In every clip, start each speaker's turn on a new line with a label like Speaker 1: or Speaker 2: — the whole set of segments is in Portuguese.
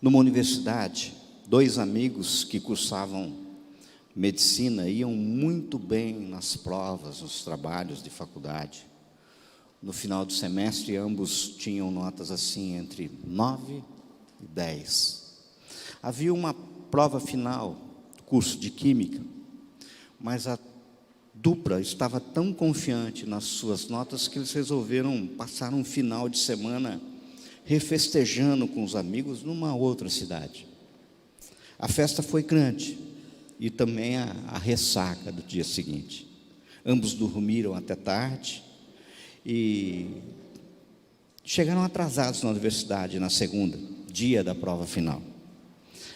Speaker 1: Numa universidade, dois amigos que cursavam medicina iam muito bem nas provas, nos trabalhos de faculdade. No final do semestre, ambos tinham notas assim, entre 9 e 10. Havia uma prova final, curso de Química, mas a dupla estava tão confiante nas suas notas que eles resolveram passar um final de semana refestejando com os amigos numa outra cidade. A festa foi grande e também a ressaca do dia seguinte. Ambos dormiram até tarde e chegaram atrasados na universidade na segunda, dia da prova final.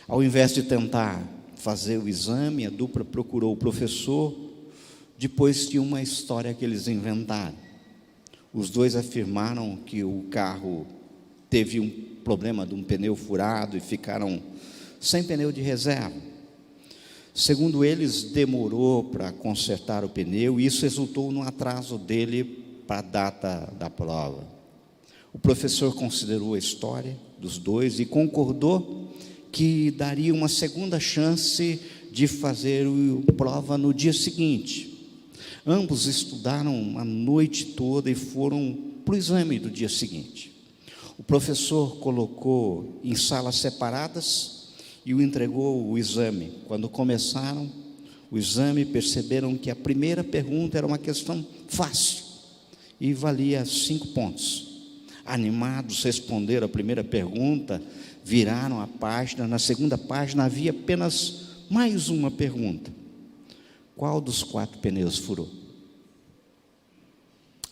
Speaker 1: Ao invés de tentar fazer o exame, a dupla procurou o professor depois de uma história que eles inventaram. Os dois afirmaram que o carro teve um problema de um pneu furado e ficaram sem pneu de reserva. Segundo eles, demorou para consertar o pneu e isso resultou no atraso dele para a data da prova. O professor considerou a história dos dois e concordou que daria uma segunda chance de fazer a prova no dia seguinte. Ambos estudaram a noite toda e foram para o exame do dia seguinte. O professor colocou em salas separadas e o entregou o exame. Quando começaram o exame, perceberam que a primeira pergunta era uma questão fácil e valia 5 pontos. Animados, responderam a primeira pergunta, viraram a página. Na segunda página havia apenas mais uma pergunta: qual dos 4 pneus furou?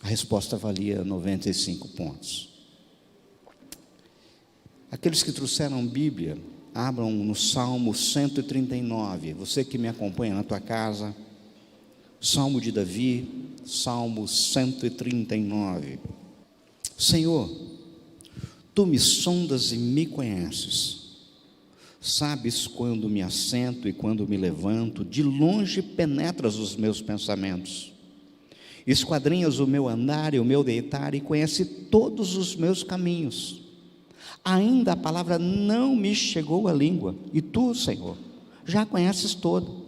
Speaker 1: A resposta valia 95 pontos. Aqueles que trouxeram Bíblia, abram no Salmo 139. Você que me acompanha na tua casa, Salmo de Davi, Salmo 139. Senhor, Tu me sondas e me conheces. Sabes quando me assento e quando me levanto, de longe penetras os meus pensamentos. Esquadrinhas o meu andar e o meu deitar e conhece todos os meus caminhos. Ainda a palavra não me chegou à língua, e Tu, Senhor, já conheces todo.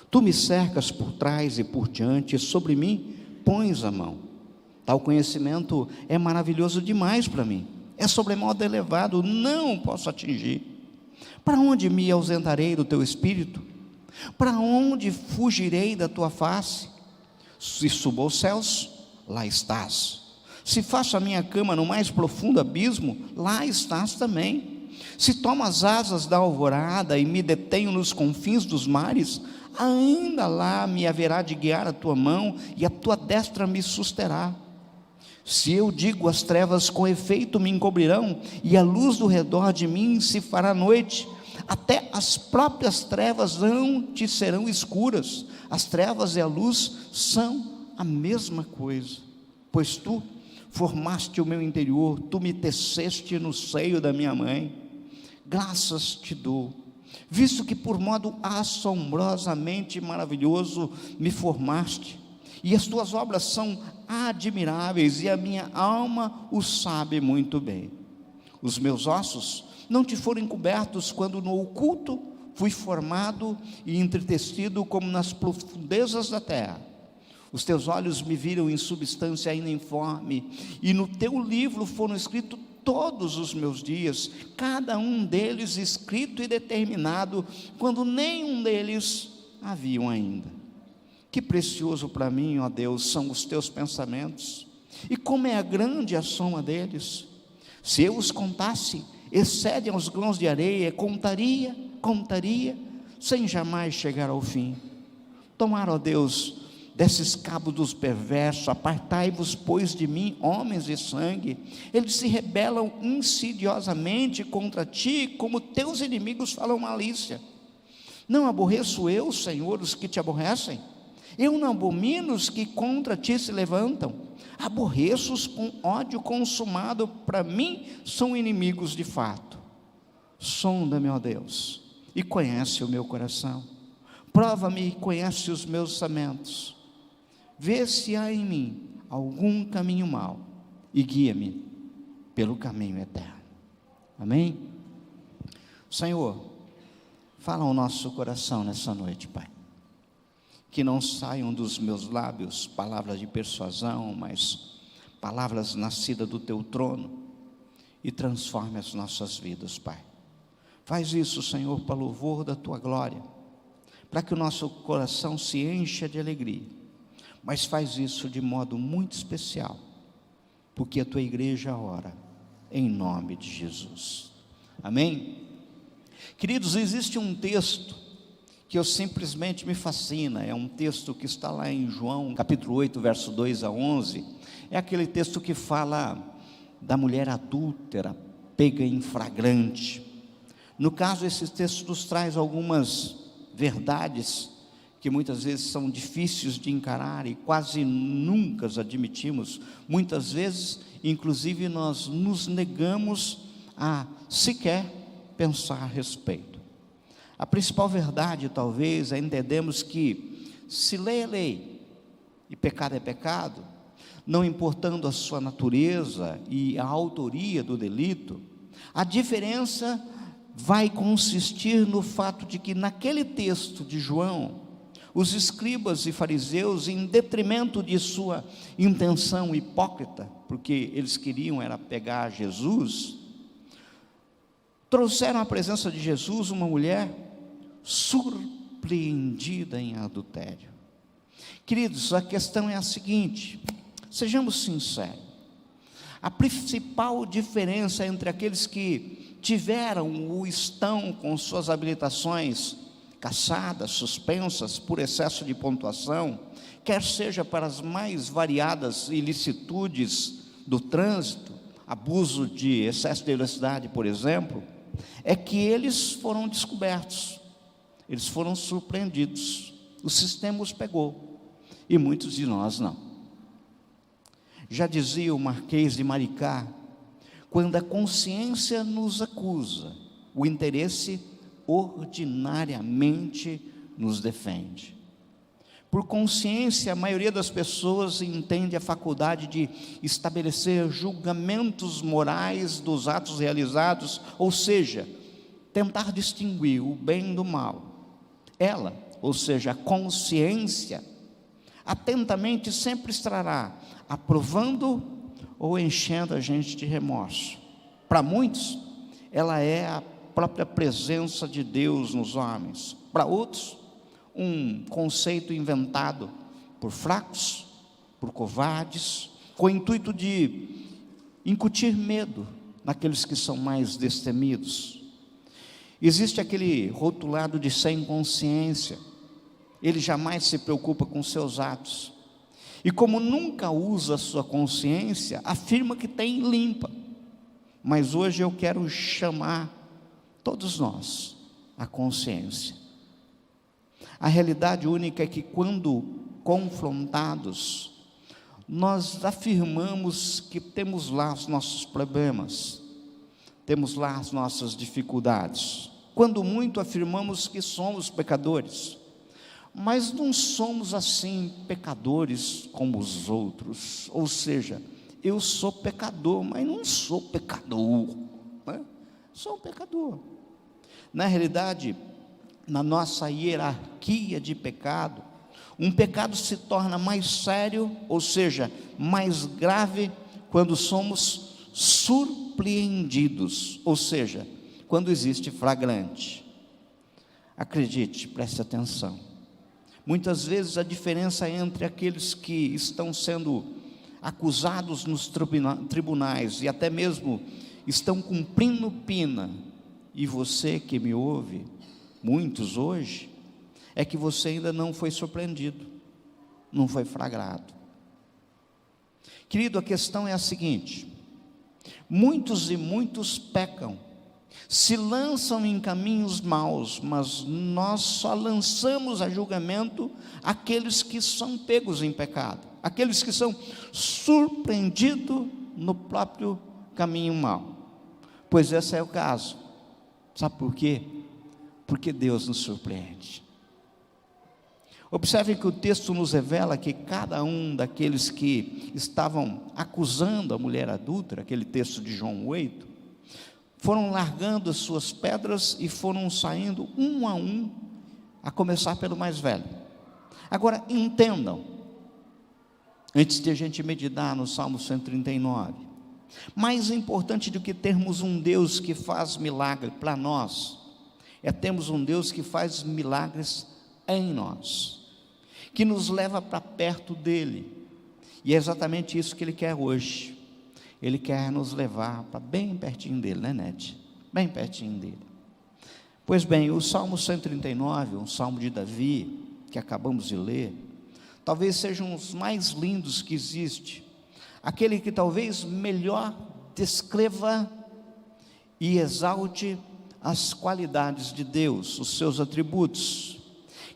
Speaker 1: Tu me cercas por trás e por diante, e sobre mim pões a mão. Tal conhecimento é maravilhoso demais para mim, é sobremodo elevado, não posso atingir. Para onde me ausentarei do Teu Espírito? Para onde fugirei da Tua face? Se subo aos céus, lá estás. Se faço a minha cama no mais profundo abismo, lá estás também. Se tomo as asas da alvorada e me detenho nos confins dos mares, ainda lá me haverá de guiar a Tua mão e a Tua destra me susterá. Se eu digo as trevas com efeito me encobrirão e a luz do redor de mim se fará noite, até as próprias trevas não te serão escuras. As trevas e a luz são a mesma coisa, pois Tu formaste o meu interior, Tu me teceste no seio da minha mãe. Graças te dou, visto que por modo assombrosamente maravilhoso me formaste, e as Tuas obras são admiráveis, e a minha alma o sabe muito bem. Os meus ossos não te foram encobertos quando no oculto fui formado e entretecido como nas profundezas da terra. Os Teus olhos me viram em substância ainda informe, e no Teu livro foram escritos todos os meus dias, cada um deles escrito e determinado, quando nenhum deles haviam ainda. Que precioso para mim, ó Deus, são os Teus pensamentos, e como é grande a soma deles. Se eu os contasse, excedem aos grãos de areia, contaria, sem jamais chegar ao fim. Tomara, ó Deus, desses cabos dos perversos, apartai-vos, pois, de mim, homens de sangue. Eles se rebelam insidiosamente contra Ti, como Teus inimigos falam malícia. Não aborreço eu, Senhor, os que Te aborrecem? Eu não abomino os que contra Ti se levantam? Aborreço-os com ódio consumado, para mim são inimigos de fato. Sonda-me, ó Deus, e conhece o meu coração. Prova-me e conhece os meus pensamentos. Vê se há em mim algum caminho mau e guia-me pelo caminho eterno. Amém? Senhor, fala ao nosso coração nessa noite, Pai. Que não saiam dos meus lábios palavras de persuasão, mas palavras nascidas do Teu trono, e transforme as nossas vidas, Pai. Faz isso, Senhor, para louvor da Tua glória, para que o nosso coração se encha de alegria, mas faz isso de modo muito especial, porque a Tua igreja ora, em nome de Jesus. Amém? Queridos, existe um texto que eu simplesmente me fascina, é um texto que está lá em João, capítulo 8, verso 2 a 11, é aquele texto que fala da mulher adúltera, pega em flagrante. No caso, esse texto nos traz algumas verdades, que muitas vezes são difíceis de encarar, e quase nunca as admitimos, muitas vezes, inclusive nós nos negamos a sequer pensar a respeito. A principal verdade, talvez, é entendermos que se lei é lei e pecado é pecado, não importando a sua natureza e a autoria do delito, a diferença vai consistir no fato de que naquele texto de João, os escribas e fariseus, em detrimento de sua intenção hipócrita, porque eles queriam era pegar Jesus, trouxeram à presença de Jesus uma mulher surpreendida em adultério. Queridos, a questão é a seguinte, sejamos sinceros, a principal diferença entre aqueles que tiveram ou estão com suas habilitações cassadas, suspensas por excesso de pontuação, quer seja para as mais variadas ilicitudes do trânsito, abuso de excesso de velocidade, por exemplo, é que eles foram descobertos, eles foram surpreendidos, o sistema os pegou, e muitos de nós não. Já dizia o Marquês de Maricá, quando a consciência nos acusa, o interesse ordinariamente nos defende. Por consciência, a maioria das pessoas entende a faculdade de estabelecer julgamentos morais dos atos realizados, ou seja, tentar distinguir o bem do mal. Ela, ou seja, a consciência, atentamente sempre estará aprovando ou enchendo a gente de remorso. Para muitos, ela é a própria presença de Deus nos homens. Para outros, um conceito inventado por fracos, por covardes, com o intuito de incutir medo naqueles que são mais destemidos. Existe aquele rotulado de sem consciência, ele jamais se preocupa com seus atos, e como nunca usa a sua consciência, afirma que tem limpa. Mas hoje eu quero chamar todos nós à consciência. A realidade única é que quando confrontados, nós afirmamos que temos lá os nossos problemas, temos lá as nossas dificuldades. Quando muito afirmamos que somos pecadores, mas não somos assim pecadores como os outros. Ou seja, eu sou pecador, mas não sou pecador, né? Sou um pecador. Na realidade, na nossa hierarquia de pecado, um pecado se torna mais sério, ou seja, mais grave, quando somos surpreendidos, ou seja, quando existe flagrante. Acredite, preste atenção. Muitas vezes a diferença entre aqueles que estão sendo acusados nos tribunais e até mesmo estão cumprindo pena, e você que me ouve, muitos hoje, é que você ainda não foi surpreendido, não foi flagrado. Querido, a questão é a seguinte: muitos e muitos pecam, se lançam em caminhos maus, mas nós só lançamos a julgamento aqueles que são pegos em pecado, aqueles que são surpreendidos no próprio caminho mau. Pois esse é o caso. Sabe por quê? Porque Deus nos surpreende. Observe que o texto nos revela que cada um daqueles que estavam acusando a mulher adúltera, aquele texto de João 8, foram largando as suas pedras e foram saindo um, a começar pelo mais velho. Agora, entendam, antes de a gente meditar no Salmo 139, mais importante do que termos um Deus que faz milagre para nós, é termos um Deus que faz milagres em nós, que nos leva para perto dEle, e é exatamente isso que Ele quer hoje. Ele quer nos levar para bem pertinho dEle, né, Nete? Bem pertinho dEle. Pois bem, o Salmo 139, um Salmo de Davi, que acabamos de ler, talvez sejam os mais lindos que existe, aquele que talvez melhor descreva e exalte as qualidades de Deus, os seus atributos,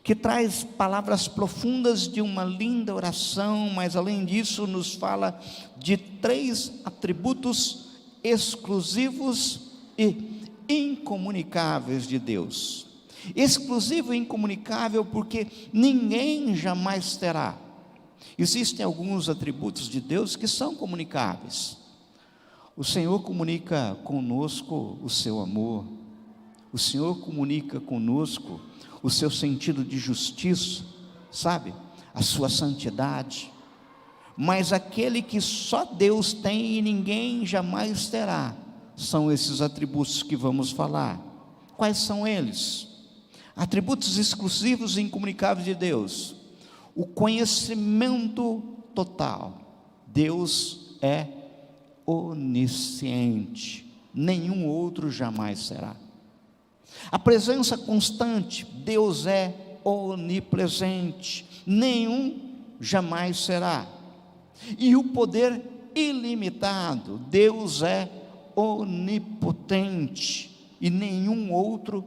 Speaker 1: que traz palavras profundas de uma linda oração, mas além disso nos fala de 3 atributos exclusivos e incomunicáveis de Deus. Exclusivo e incomunicável porque ninguém jamais terá. Existem alguns atributos de Deus que são comunicáveis. O Senhor comunica conosco o seu amor, o Senhor comunica conosco o seu sentido de justiça, sabe? A sua santidade. Mas aquele que só Deus tem e ninguém jamais terá, são esses atributos que vamos falar. Quais são eles? Atributos exclusivos e incomunicáveis de Deus: o conhecimento total. Deus é onisciente, nenhum outro jamais será. A presença constante. Deus é onipresente, nenhum jamais será. E o poder ilimitado. Deus é onipotente e nenhum outro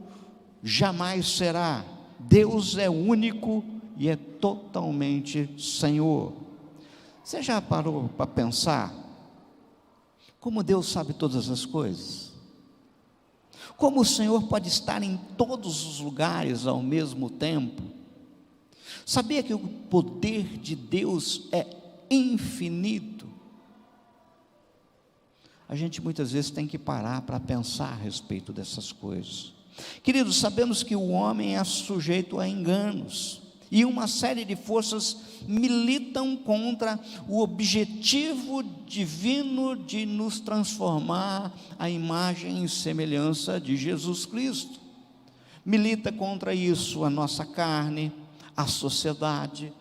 Speaker 1: jamais será. Deus é único e é totalmente Senhor. Você já parou para pensar como Deus sabe todas as coisas? Como o Senhor pode estar em todos os lugares ao mesmo tempo? Sabia que o poder de Deus é infinito? A gente muitas vezes tem que parar para pensar a respeito dessas coisas. Queridos, sabemos que o homem é sujeito a enganos, e uma série de forças militam contra o objetivo divino de nos transformar à imagem e semelhança de Jesus Cristo. Milita contra isso a nossa carne, a sociedade,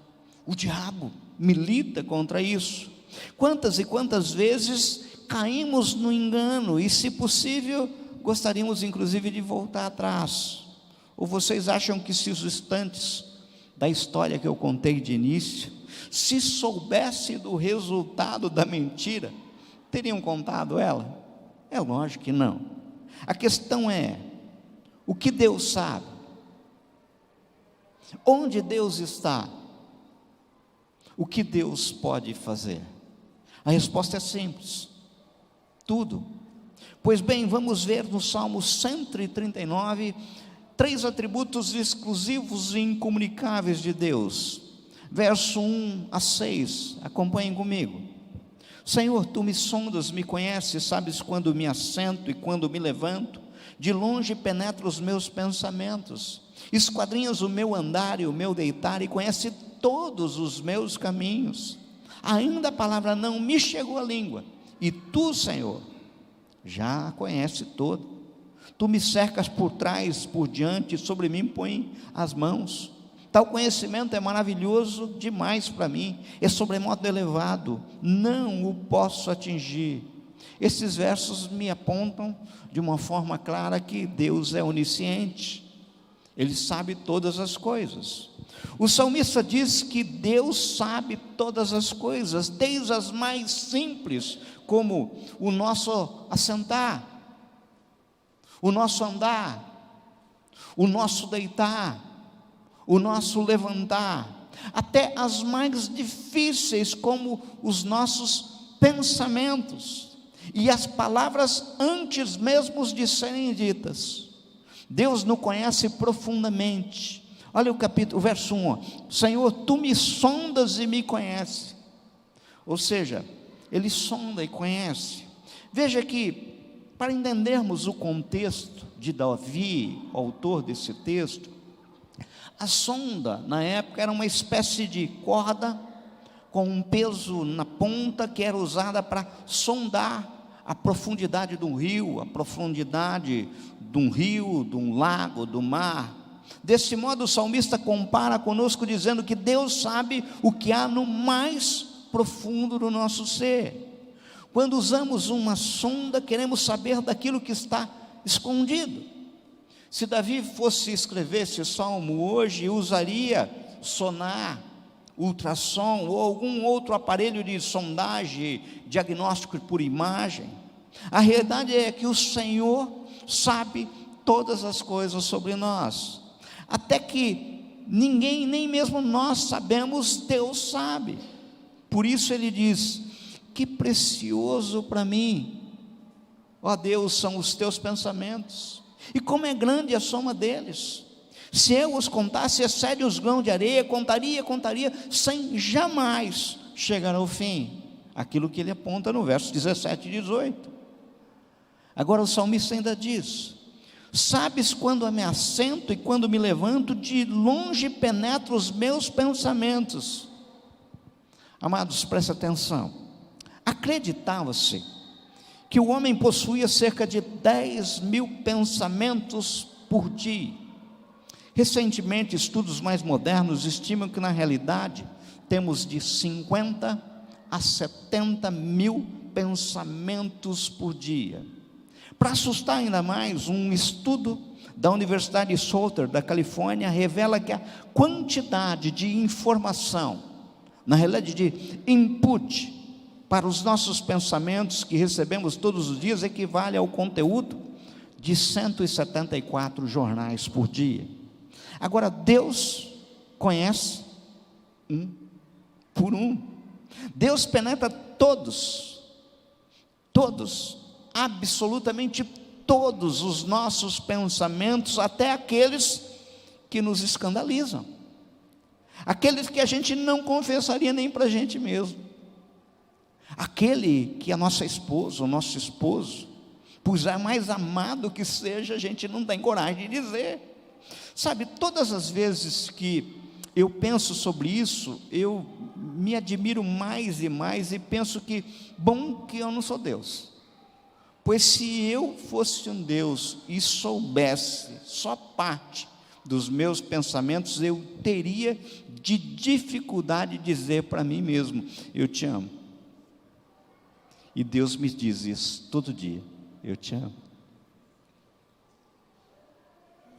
Speaker 1: o diabo milita contra isso. Quantas e quantas vezes caímos no engano e, se possível, gostaríamos inclusive de voltar atrás. Ou vocês acham que se os instantes da história que eu contei de início, se soubesse do resultado da mentira, teriam contado ela? É lógico que não. A questão é, o que Deus sabe? Onde Deus está? O que Deus pode fazer? A resposta é simples: tudo. Pois bem, vamos ver no Salmo 139, 3 atributos exclusivos e incomunicáveis de Deus. Verso 1 a 6, acompanhem comigo. Senhor, tu me sondas, me conheces, sabes quando me assento e quando me levanto, de longe penetra os meus pensamentos, esquadrinhas o meu andar e o meu deitar, e conhece todos os meus caminhos. Ainda a palavra não me chegou à língua, e tu, Senhor, já a conhece toda. Tu me cercas por trás, por diante, sobre mim põe as mãos. Tal conhecimento é maravilhoso demais para mim, é sobremodo elevado, não o posso atingir. Esses versos me apontam de uma forma clara que Deus é onisciente, Ele sabe todas as coisas. O salmista diz que Deus sabe todas as coisas, desde as mais simples, como o nosso assentar, o nosso andar, o nosso deitar, o nosso levantar, até as mais difíceis, como os nossos pensamentos e as palavras antes mesmo de serem ditas. Deus nos conhece profundamente. Olha o verso 1, Senhor, tu me sondas e me conheces. Ou seja, Ele sonda e conhece. Veja que para entendermos o contexto de Davi, autor desse texto, a sonda na época era uma espécie de corda com um peso na ponta que era usada para sondar a profundidade do rio, a profundidade de um rio, de um lago, do mar. Desse modo o salmista compara conosco dizendo que Deus sabe o que há no mais profundo do nosso ser. Quando usamos uma sonda, queremos saber daquilo que está escondido. Se Davi fosse escrever esse salmo hoje, usaria sonar, ultrassom ou algum outro aparelho de sondagem, diagnóstico por imagem. A realidade é que o Senhor sabe todas as coisas sobre nós, até que ninguém, nem mesmo nós sabemos, Deus sabe. Por isso ele diz: que precioso para mim, ó Deus, são os teus pensamentos, e como é grande a soma deles. Se eu os contasse, excede os grãos de areia, contaria, sem jamais chegar ao fim. Aquilo que ele aponta no verso 17 e 18. Agora o salmista ainda diz: sabes quando me assento e quando me levanto, de longe penetra os meus pensamentos. Amados, presta atenção. Acreditava-se que o homem possuía cerca de 10.000 pensamentos por dia. Recentemente, estudos mais modernos estimam que na realidade temos de 50 a 70 mil pensamentos por dia. Para assustar ainda mais, um estudo da Universidade Southern da Califórnia revela que a quantidade de informação, na realidade de input para os nossos pensamentos que recebemos todos os dias, equivale ao conteúdo de 174 jornais por dia. Agora, Deus conhece um por um. Deus penetra todos, absolutamente todos os nossos pensamentos, até aqueles que nos escandalizam, aqueles que a gente não confessaria nem para a gente mesmo, aquele que a nossa esposa, o nosso esposo, por mais amado que seja, a gente não tem coragem de dizer. Sabe, todas as vezes que eu penso sobre isso, eu me admiro mais e mais e penso que, bom que eu não sou Deus, pois se eu fosse um Deus e soubesse só parte dos meus pensamentos, eu teria de dificuldade de dizer para mim mesmo: eu te amo. E Deus me diz isso todo dia: eu te amo,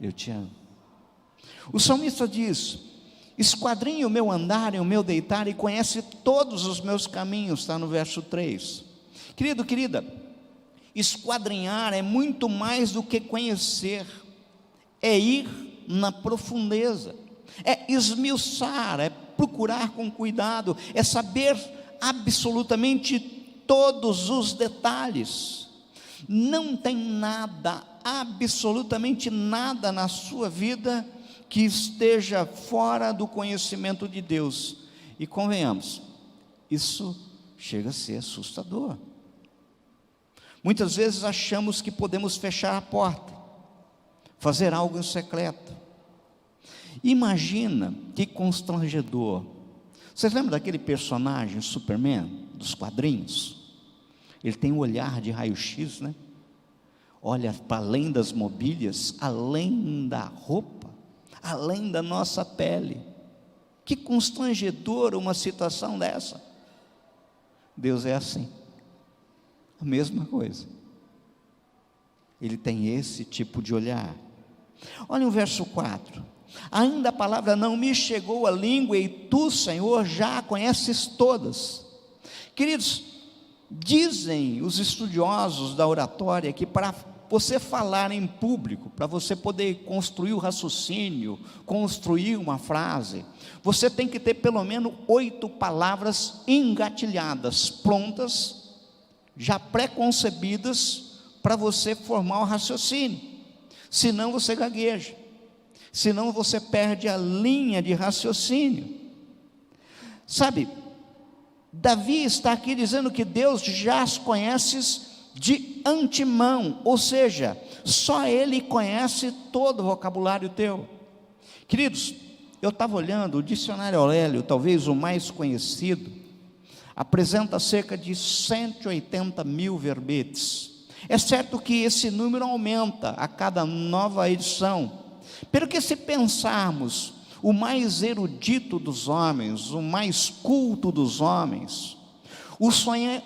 Speaker 1: eu te amo. O salmista diz: esquadrinha o meu andar e o meu deitar e conhece todos os meus caminhos, está no verso 3. Querido, querida, esquadrinhar é muito mais do que conhecer, é ir na profundeza, é esmiuçar, é procurar com cuidado, é saber absolutamente todos os detalhes. Não tem nada, absolutamente nada na sua vida que esteja fora do conhecimento de Deus. E convenhamos, isso chega a ser assustador. Muitas vezes achamos que podemos fechar a porta, fazer algo em secreto. Imagina que constrangedor. Vocês lembram daquele personagem Superman, dos quadrinhos? Ele tem um olhar de raio-x, né? Olha para além das mobílias, além da roupa, além da nossa pele. Que constrangedor uma situação dessa. Deus é assim, a mesma coisa. Ele tem esse tipo de olhar. Olha o verso 4. Ainda a palavra não me chegou à língua, e tu, Senhor, já a conheces todas. Queridos, dizem os estudiosos da oratória que para você falar em público, para você poder construir o raciocínio, construir uma frase, você tem que ter pelo menos 8 palavras engatilhadas, prontas, já pré-concebidas, para você formar o raciocínio. Senão você gagueja, senão você perde a linha de raciocínio. Sabe, Davi está aqui dizendo que Deus já as conhece de antemão, ou seja, só Ele conhece todo o vocabulário teu. Queridos, eu estava olhando, o dicionário Aurélio, talvez o mais conhecido, apresenta cerca de 180 mil verbetes. É certo que esse número aumenta a cada nova edição, pelo que se pensarmos, o mais erudito dos homens, o mais culto dos homens, o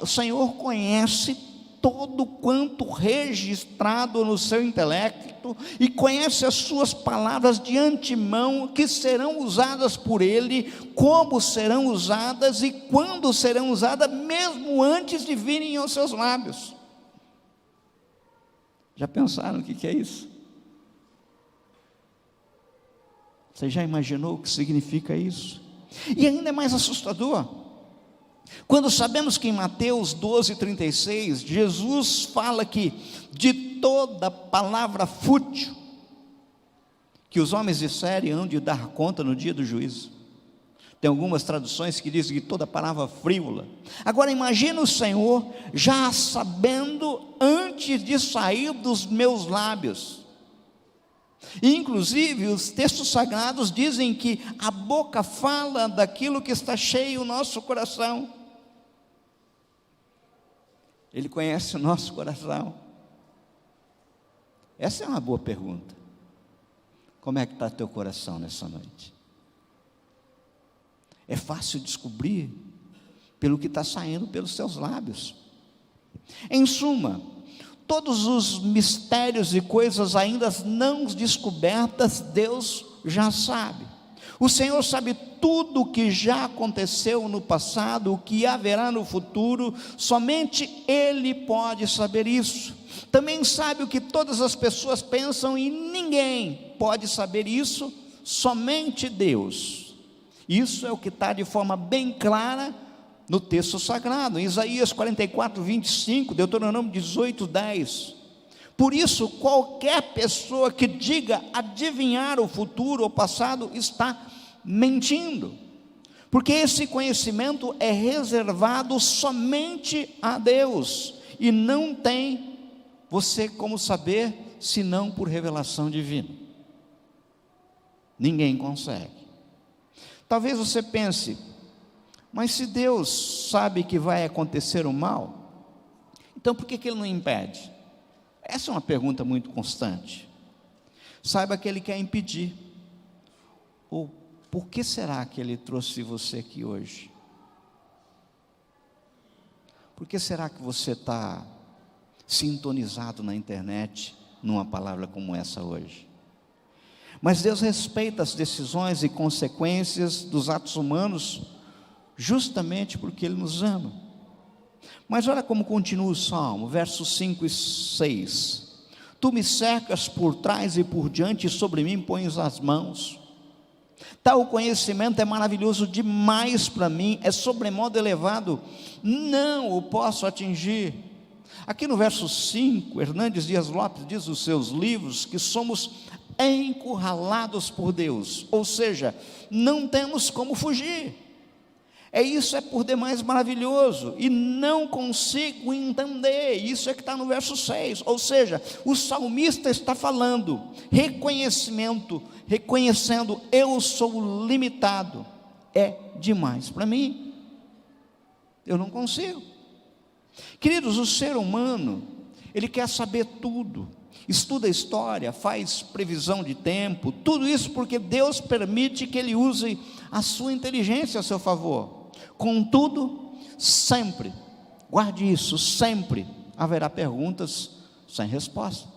Speaker 1: Senhor conhece todo quanto registrado no seu intelecto, e conhece as suas palavras de antemão, que serão usadas por Ele, como serão usadas e quando serão usadas, mesmo antes de virem aos seus lábios. Já pensaram o que é isso? Você já imaginou o que significa isso? E ainda é mais assustador, quando sabemos que em Mateus 12:36, Jesus fala que de toda palavra fútil que os homens disserem, hão de dar conta no dia do juízo. Tem algumas traduções que dizem que toda palavra frívola. Agora imagina o Senhor já sabendo antes de sair dos meus lábios. E, inclusive, os textos sagrados dizem que a boca fala daquilo que está cheio o nosso coração. Ele conhece o nosso coração. Essa é uma boa pergunta. Como é que está teu coração nessa noite? É fácil descobrir pelo que está saindo pelos seus lábios. Em suma, todos os mistérios e coisas ainda não descobertas, Deus já sabe. O Senhor sabe tudo o que já aconteceu no passado, o que haverá no futuro, somente Ele pode saber isso. Também sabe o que todas as pessoas pensam, e ninguém pode saber isso, somente Deus. Isso é o que está de forma bem clara no texto sagrado, em Isaías 44:25, Deuteronômio 18:10. Por isso, qualquer pessoa que diga adivinhar o futuro ou passado está mentindo, porque esse conhecimento é reservado somente a Deus, e não tem você como saber, senão por revelação divina. Ninguém consegue. Talvez você pense, mas se Deus sabe que vai acontecer o mal, então por que Ele não impede? Essa é uma pergunta muito constante. Saiba que Ele quer impedir. Ou por que será que Ele trouxe você aqui hoje? Por que será que você está sintonizado na internet numa palavra como essa hoje? Mas Deus respeita as decisões e consequências dos atos humanos, justamente porque Ele nos ama. Mas olha como continua o Salmo, versos 5 e 6. Tu me cercas por trás e por diante, e sobre mim pões as mãos. Tal conhecimento é maravilhoso demais para mim, é sobremodo elevado, não o posso atingir. Aqui no verso 5, Hernandes Dias Lopes diz nos seus livros que somos encurralados por Deus, ou seja, não temos como fugir. Isso é por demais maravilhoso, e não consigo entender. Isso é que está no verso 6, ou seja, o salmista está falando, reconhecendo, eu sou limitado, é demais para mim, eu não consigo. Queridos, o ser humano, ele quer saber tudo, estuda a história, faz previsão de tempo, tudo isso porque Deus permite que ele use a sua inteligência a seu favor. Contudo, sempre, guarde isso, sempre haverá perguntas sem resposta.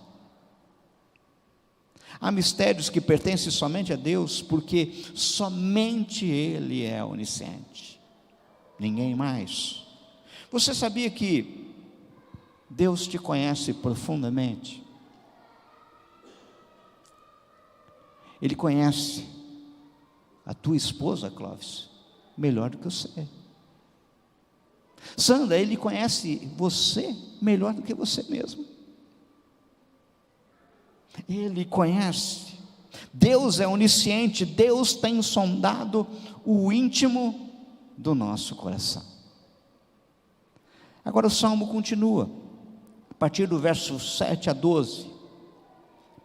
Speaker 1: Há mistérios que pertencem somente a Deus, porque somente Ele é onisciente, ninguém mais. Você sabia que Deus te conhece profundamente? Ele conhece a tua esposa, Clóvis, melhor do que você. Sandra, Ele conhece você melhor do que você mesmo. Ele conhece. Deus é onisciente, Deus tem sondado o íntimo do nosso coração. Agora o Salmo continua, partir do verso 7 a 12.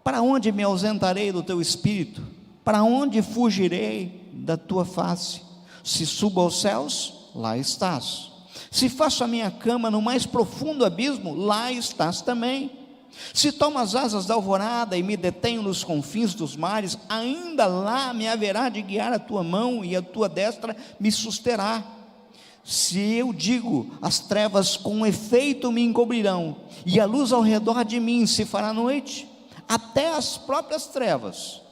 Speaker 1: Para onde me ausentarei do teu espírito? Para onde fugirei da tua face? Se subo aos céus, lá estás. Se faço a minha cama no mais profundo abismo, lá estás também. Se tomo as asas da alvorada e me detenho nos confins dos mares, ainda lá me haverá de guiar a tua mão e a tua destra me susterá. Se eu digo, as trevas com efeito me encobrirão, e a luz ao redor de mim se fará noite, até as próprias trevas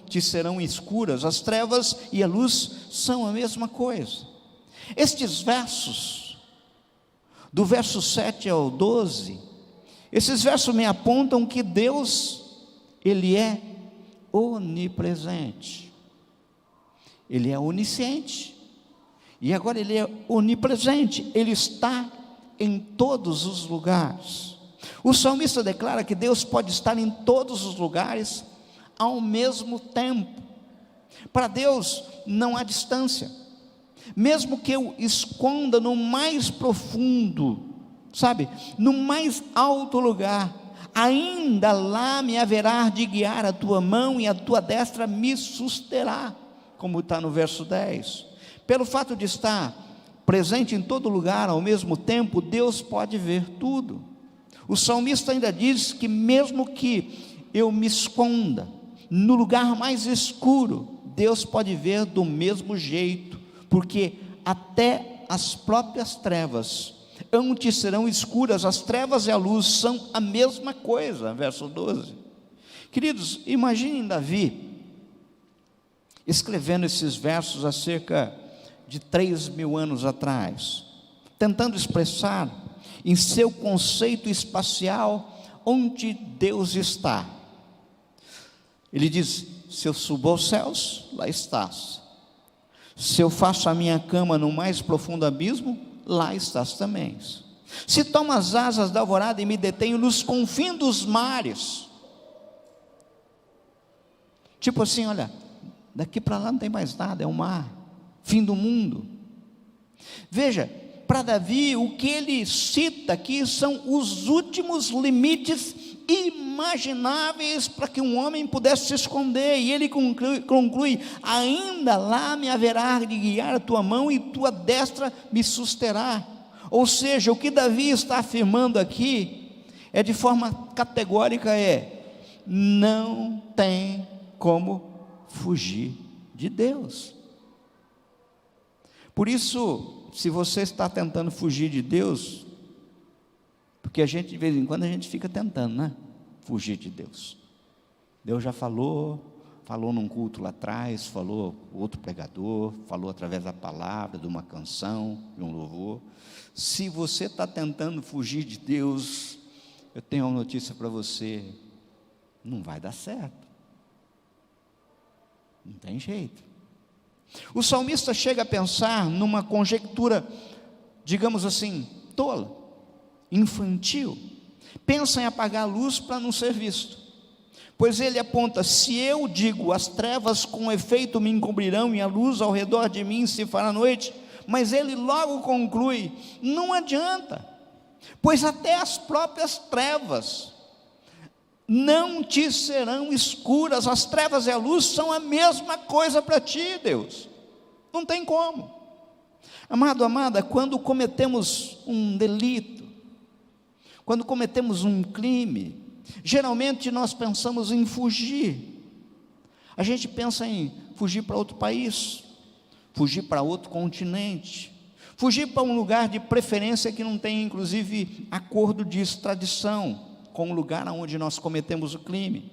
Speaker 1: te serão escuras. As trevas e a luz são a mesma coisa. Estes versos, do verso 7 ao 12, esses versos me apontam que Deus, Ele é onipresente, Ele é onisciente, e agora Ele é onipresente, Ele está em todos os lugares. O salmista declara que Deus pode estar em todos os lugares ao mesmo tempo. Para Deus não há distância. Mesmo que eu esconda no mais profundo, sabe, no mais alto lugar, ainda lá me haverá de guiar a tua mão e a tua destra me susterá, como está no verso 10. Pelo fato de estar presente em todo lugar ao mesmo tempo, Deus pode ver tudo. O salmista ainda diz que mesmo que eu me esconda no lugar mais escuro, Deus pode ver do mesmo jeito, porque até as próprias trevas te serão escuras. As trevas e a luz são a mesma coisa, verso 12. Queridos, imaginem Davi escrevendo esses versos há cerca de 3.000 anos atrás, tentando expressar em seu conceito espacial onde Deus está. Ele diz: se eu subo aos céus, lá estás. Se eu faço a minha cama no mais profundo abismo, lá estás também. Se tomo as asas da alvorada e me detenho nos confins dos mares, tipo assim, olha, daqui para lá não tem mais nada, é o mar, fim do mundo. Veja, para Davi, o que ele cita aqui são os últimos limites imagináveis para que um homem pudesse se esconder, e ele conclui: ainda lá me haverá de guiar a tua mão e tua destra me susterá. Ou seja, o que Davi está afirmando aqui é de forma categórica, não tem como fugir de Deus. Por isso, se você está tentando fugir de Deus, porque a gente, de vez em quando, a gente fica tentando, né? Fugir de Deus. Deus já falou num culto lá atrás, falou outro pregador, falou através da palavra, de uma canção, de um louvor. Se você está tentando fugir de Deus, eu tenho uma notícia para você: não vai dar certo. Não tem jeito. O salmista chega a pensar numa conjectura, digamos assim, tola, infantil. Pensa em apagar a luz para não ser visto, pois ele aponta: se eu digo, as trevas com efeito me encobrirão e a luz ao redor de mim se fará noite, mas ele logo conclui: não adianta, pois até as próprias trevas não te serão escuras. As trevas e a luz são a mesma coisa para ti, Deus, não tem como. Amado, amada, quando cometemos um delito, quando cometemos um crime, geralmente nós pensamos em fugir. A gente pensa em fugir para outro país, fugir para outro continente, fugir para um lugar de preferência que não tem, inclusive, acordo de extradição com o lugar onde nós cometemos o crime.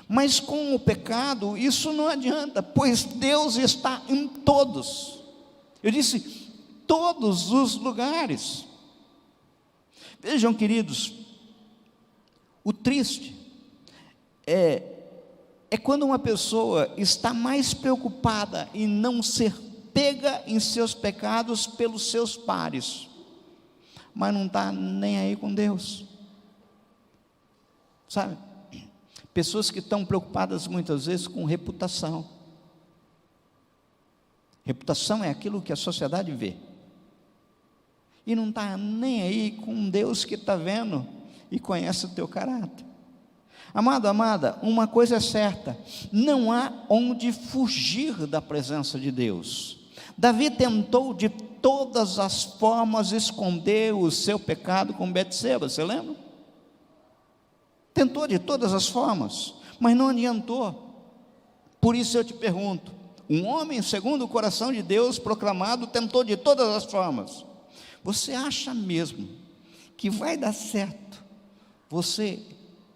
Speaker 1: Mas com o pecado isso não adianta, pois Deus está em todos. Eu disse, todos os lugares. Vejam, queridos, o triste é quando uma pessoa está mais preocupada em não ser pega em seus pecados pelos seus pares, mas não está nem aí com Deus, sabe? Pessoas que estão preocupadas muitas vezes com reputação. Reputação é aquilo que a sociedade vê. e não está nem aí com um Deus que está vendo e conhece o teu caráter. Amado, amada, uma coisa é certa: não há onde fugir da presença de Deus. Davi tentou de todas as formas esconder o seu pecado com Betseba, você lembra? Tentou de todas as formas, mas não adiantou. Por isso eu te pergunto: um homem segundo o coração de Deus proclamado tentou de todas as formas. Você acha mesmo que vai dar certo você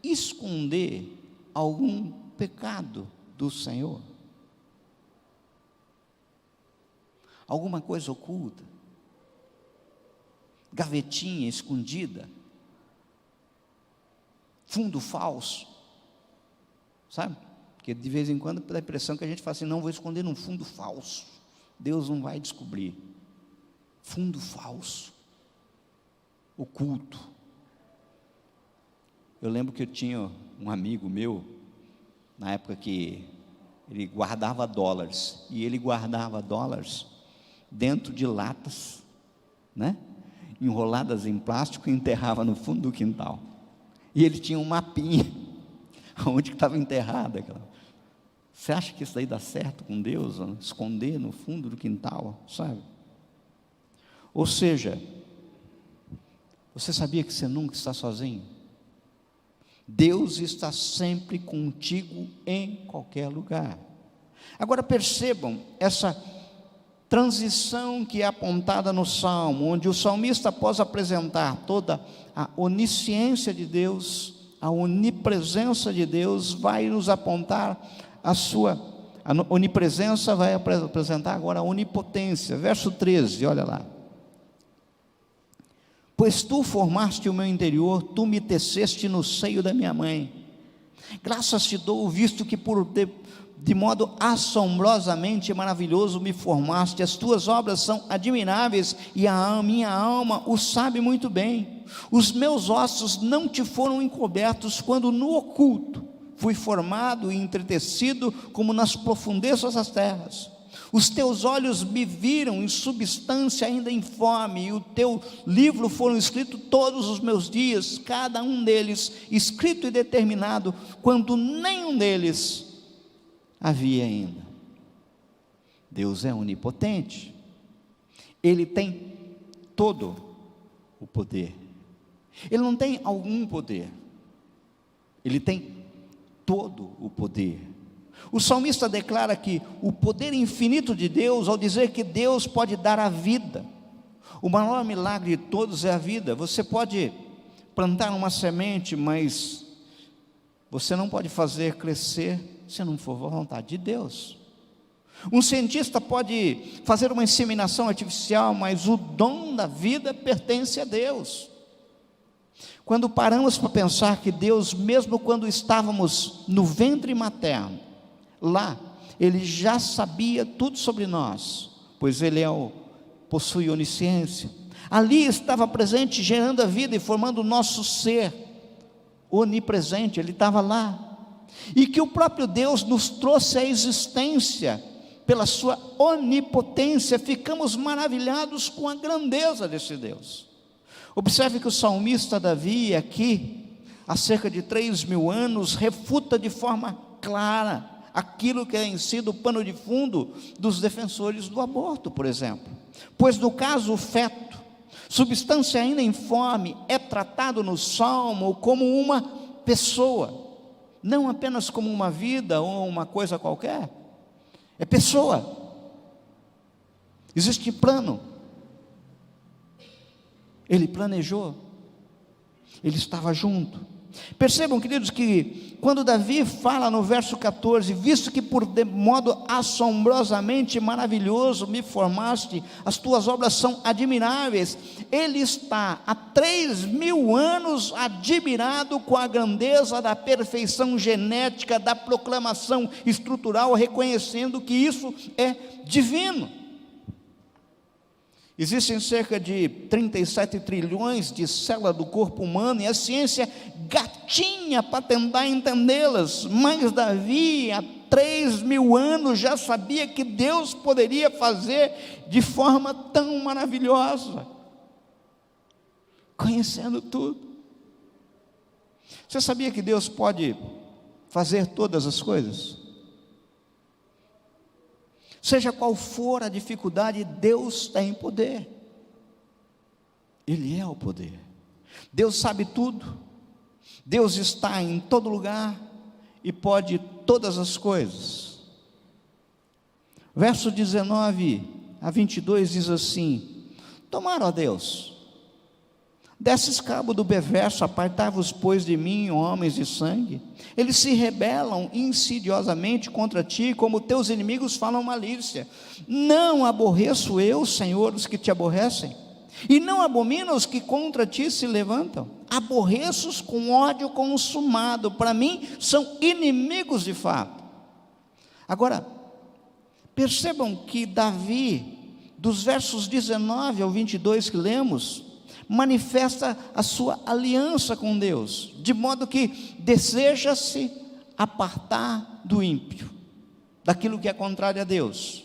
Speaker 1: esconder algum pecado do Senhor? Alguma coisa oculta, gavetinha escondida, fundo falso, sabe? Porque de vez em quando dá a impressão que a gente fala assim: não, vou esconder num fundo falso, Deus não vai descobrir. Fundo falso, oculto. Eu lembro que eu tinha um amigo meu, na época que ele guardava dólares, e ele guardava dólares dentro de latas, né, enroladas em plástico, e enterrava no fundo do quintal. E ele tinha um mapinha onde estava enterrada aquela. Você acha que isso daí dá certo com Deus? Esconder no fundo do quintal, sabe? Ou seja, você sabia que você nunca está sozinho? Deus está sempre contigo em qualquer lugar. Agora percebam essa transição que é apontada no Salmo, onde o salmista, após apresentar toda a onisciência de Deus, a onipresença de Deus, vai nos apontar a onipresença, vai apresentar agora a onipotência. Verso 13, olha lá: pois tu formaste o meu interior, tu me teceste no seio da minha mãe. Graças te dou, visto que de modo assombrosamente maravilhoso me formaste. As tuas obras são admiráveis, e a minha alma o sabe muito bem. Os meus ossos não te foram encobertos, quando no oculto fui formado e entretecido, como nas profundezas das terras. Os teus olhos me viram em substância ainda informe, e o teu livro foram escritos todos os meus dias, cada um deles escrito e determinado, quando nenhum deles havia ainda. Deus é onipotente, Ele tem todo o poder. Ele não tem algum poder, Ele tem todo o poder. O salmista declara que o poder infinito de Deus, ao dizer que Deus pode dar a vida. O maior milagre de todos é a vida. Você pode plantar uma semente, mas você não pode fazer crescer se não for a vontade de Deus. Um cientista pode fazer uma inseminação artificial, mas o dom da vida pertence a Deus. Quando paramos para pensar que Deus, mesmo quando estávamos no ventre materno, lá, Ele já sabia tudo sobre nós, pois Ele possui onisciência. Ali estava presente, gerando a vida e formando o nosso ser onipresente. Ele estava lá. E que o próprio Deus nos trouxe à existência pela sua onipotência. Ficamos maravilhados com a grandeza desse Deus. Observe que o salmista Davi aqui, há cerca de 3.000 anos, refuta de forma clara aquilo que tem sido o pano de fundo dos defensores do aborto, por exemplo. Pois no caso o feto, substância ainda informe, é tratado no Salmo como uma pessoa, não apenas como uma vida ou uma coisa qualquer. É pessoa. Existe plano. Ele planejou, Ele estava junto. Percebam, queridos, que quando Davi fala no verso 14, visto que por de modo assombrosamente maravilhoso me formaste, as tuas obras são admiráveis, ele está há 3.000 anos admirado com a grandeza da perfeição genética, da proclamação estrutural, reconhecendo que isso é divino. Existem cerca de 37 trilhões de células do corpo humano, e a ciência gatinha para tentar entendê-las, mas Davi, há 3.000 anos, já sabia que Deus poderia fazer de forma tão maravilhosa. conhecendo tudo. Você sabia que Deus pode fazer todas as coisas? Seja qual for a dificuldade, Deus tem poder. Ele é o poder. Deus sabe tudo. Deus está em todo lugar e pode todas as coisas. Verso 19 a 22 diz assim: tomara, ó Deus, desses cabo do perverso, apartai-vos, pois, de mim, homens de sangue. Eles se rebelam insidiosamente contra ti, como teus inimigos falam malícia. Não aborreço eu, Senhor, os que te aborrecem, e não abomino os que contra ti se levantam. Aborreço-os com ódio consumado, para mim são inimigos de fato. Agora, percebam que Davi, dos versos 19 ao 22 que lemos, manifesta a sua aliança com Deus, de modo que deseja-se apartar do ímpio, daquilo que é contrário a Deus,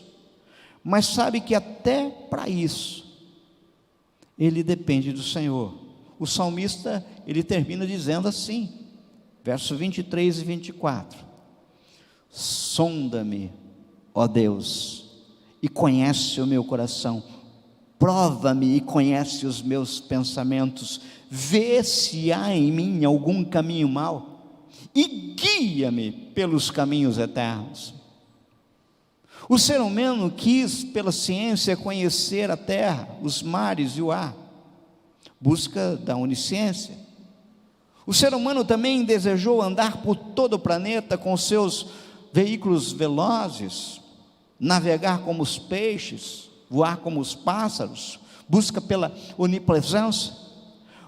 Speaker 1: mas sabe que até para isso, ele depende do Senhor. O salmista, ele termina dizendo assim, verso 23 e 24, sonda-me, ó Deus, e conhece o meu coração, prova-me e conhece os meus pensamentos, vê se há em mim algum caminho mau, e guia-me pelos caminhos eternos. O ser humano quis, pela ciência, conhecer a terra, os mares e o ar, busca da onisciência. O ser humano também desejou andar por todo o planeta com seus veículos velozes, navegar como os peixes, voar como os pássaros, busca pela onipresença.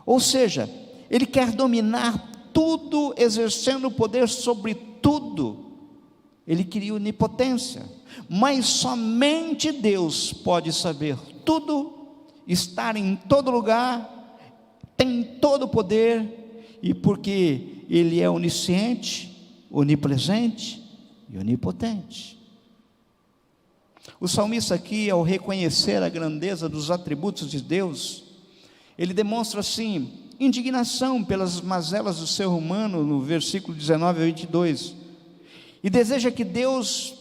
Speaker 1: Ou seja, ele quer dominar tudo, exercendo poder sobre tudo. Ele queria onipotência, mas somente Deus pode saber tudo, estar em todo lugar, tem todo o poder, e porque Ele é onisciente, onipresente e onipotente. O salmista aqui, ao reconhecer a grandeza dos atributos de Deus, ele demonstra assim, indignação pelas mazelas do ser humano, no versículo 19 a 22, e deseja que Deus,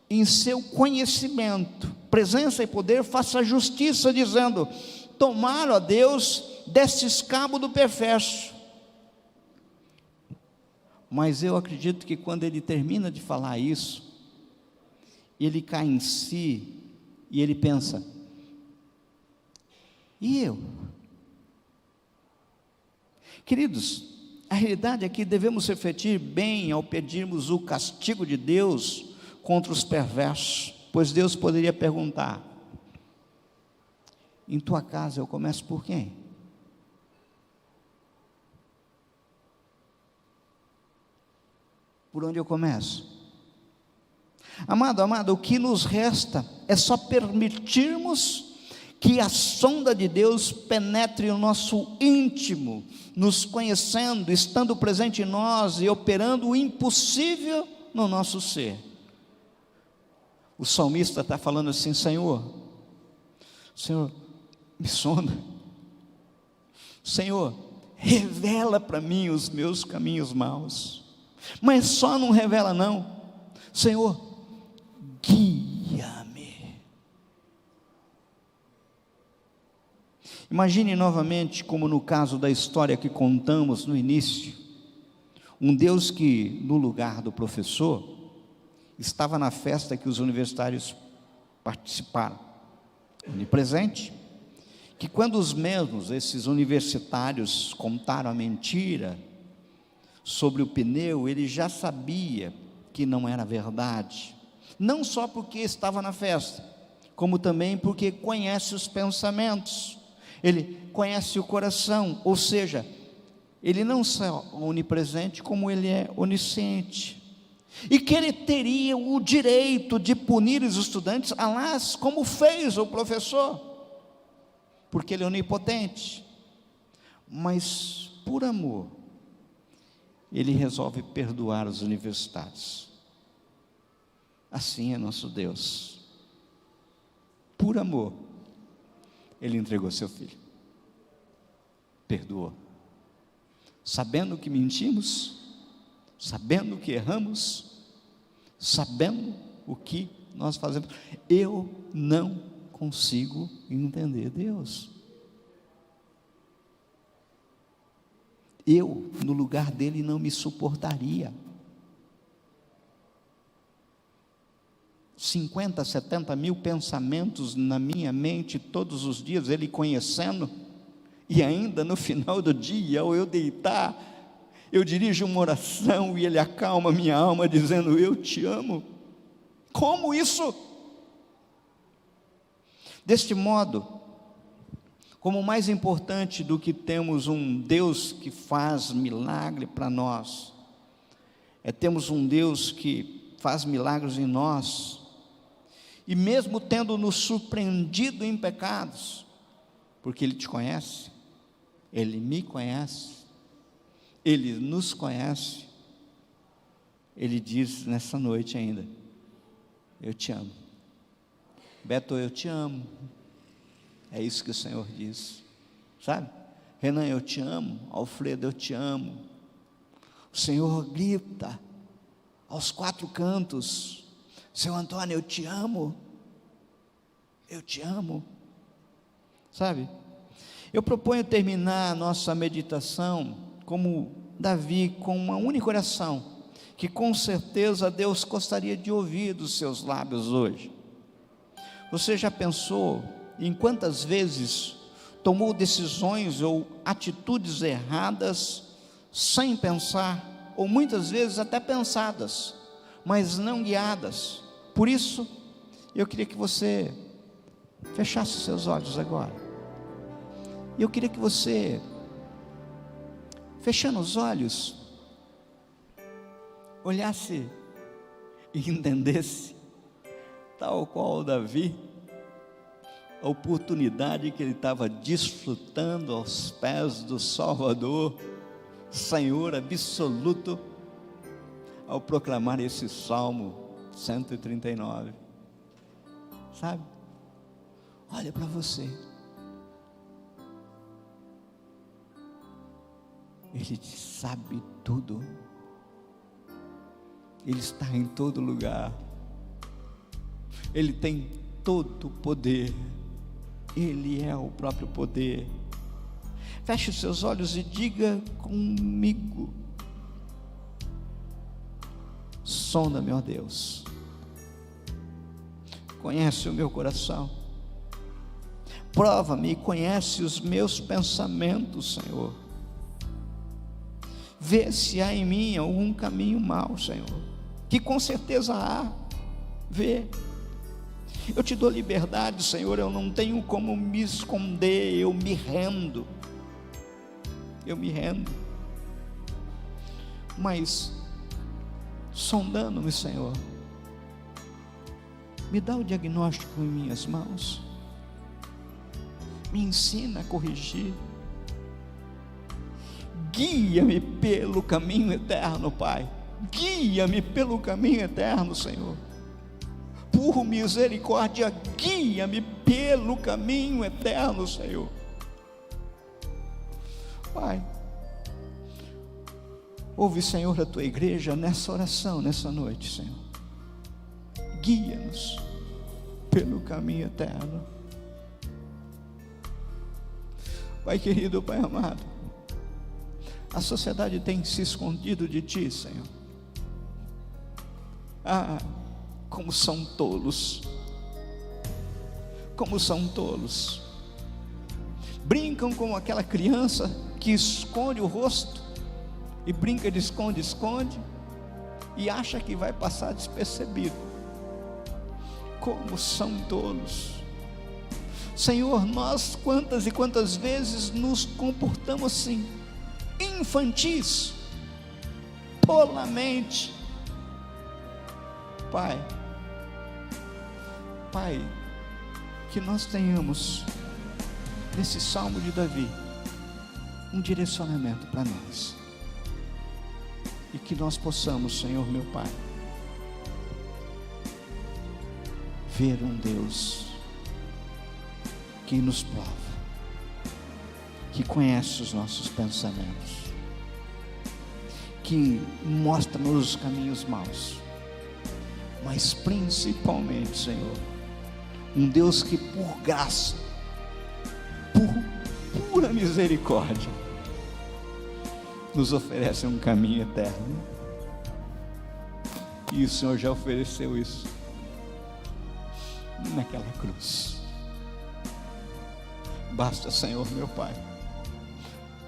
Speaker 1: em seu conhecimento, presença e poder, faça justiça, dizendo: tomara, ó Deus, destes cabo do perverso. Mas eu acredito que quando ele termina de falar isso, ele cai em si e ele pensa: e eu? Queridos, a realidade é que devemos refletir bem ao pedirmos o castigo de Deus contra os perversos, pois Deus poderia perguntar: em tua casa eu começo por quem? Por onde eu começo? Amado, o que nos resta é só permitirmos que a sonda de Deus penetre o nosso íntimo, nos conhecendo, estando presente em nós e operando o impossível no nosso ser. O salmista está falando assim: Senhor, me sonda. Senhor, revela para mim os meus caminhos maus. Mas só não revela não. Senhor, guia-me. Imagine novamente, como no caso da história que contamos no início, um Deus que, no lugar do professor, estava na festa que os universitários participaram, onipresente, que quando os mesmos, esses universitários, contaram a mentira sobre o pneu, ele já sabia que não era verdade, não só porque estava na festa, como também porque conhece os pensamentos, ele conhece o coração, ou seja, ele não só é onipresente, como ele é onisciente, e que ele teria o direito de punir os estudantes, aliás, como fez o professor, porque ele é onipotente, mas por amor, ele resolve perdoar os universitários. Assim é nosso Deus, por amor, ele entregou seu filho. perdoa. Sabendo que mentimos, sabendo que erramos, sabendo o que nós fazemos. Eu não consigo entender Deus. Eu, no lugar dele, não me suportaria. 50, 70 mil pensamentos na minha mente todos os dias, ele conhecendo, e ainda no final do dia, ao eu deitar, eu dirijo uma oração e ele acalma minha alma dizendo: eu te amo. Como isso? Deste modo, como mais importante do que temos um Deus que faz milagre para nós, temos um Deus que faz milagres em nós, e mesmo tendo nos surpreendido em pecados, porque Ele te conhece, Ele me conhece, Ele nos conhece, Ele diz nessa noite ainda: eu te amo. Beto, eu te amo. É isso que o Senhor diz, sabe? Renan, eu te amo. Alfredo, eu te amo. O Senhor grita aos quatro cantos: seu Antônio, eu te amo. Eu te amo. Sabe? Eu proponho terminar a nossa meditação como Davi, com uma única oração, que com certeza Deus gostaria de ouvir dos seus lábios hoje. Você já pensou em quantas vezes tomou decisões ou atitudes erradas sem pensar, ou muitas vezes até pensadas, mas não guiadas? Por isso, eu queria que você fechasse seus olhos agora. Eu queria que você, fechando os olhos, olhasse e entendesse, tal qual Davi, a oportunidade que ele estava desfrutando aos pés do Salvador, Senhor absoluto, ao proclamar esse Salmo 139, sabe? Olha para você, Ele sabe tudo, Ele está em todo lugar, Ele tem todo o poder, Ele é o próprio poder. Feche os seus olhos e diga comigo: sonda-me, ó Deus, conhece o meu coração, prova-me e conhece os meus pensamentos, Senhor. Vê se há em mim algum caminho mau, Senhor, que com certeza há. Vê. Eu te dou liberdade, Senhor, eu não tenho como me esconder, eu me rendo, mas sondando-me, Senhor, me dá o diagnóstico em minhas mãos, me ensina a corrigir, guia-me pelo caminho eterno, Pai, guia-me pelo caminho eterno, Senhor. Por misericórdia, guia-me pelo caminho eterno, Senhor. Pai, ouve, Senhor, a tua igreja nessa oração, nessa noite, Senhor. Guia-nos pelo caminho eterno. Pai querido, Pai amado, a sociedade tem se escondido de Ti, Senhor. Como são tolos, como são tolos, brincam como aquela criança que esconde o rosto, e brinca de esconde, e acha que vai passar despercebido. Como são tolos, Senhor. Nós quantas e quantas vezes nos comportamos assim, infantis, tolamente. Pai, que nós tenhamos nesse Salmo de Davi um direcionamento para nós, e que nós possamos, Senhor meu Pai, ver um Deus que nos prova, que conhece os nossos pensamentos, que mostra-nos os caminhos maus, mas principalmente, Senhor, um Deus que por graça, por pura misericórdia, nos oferece um caminho eterno. E o Senhor já ofereceu isso naquela cruz. Basta, Senhor meu Pai,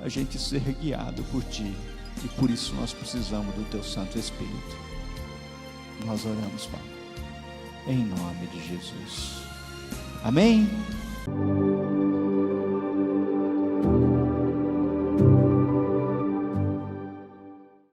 Speaker 1: a gente ser guiado por Ti, e por isso nós precisamos do Teu Santo Espírito. Nós oramos, Pai, em nome de Jesus. Amém?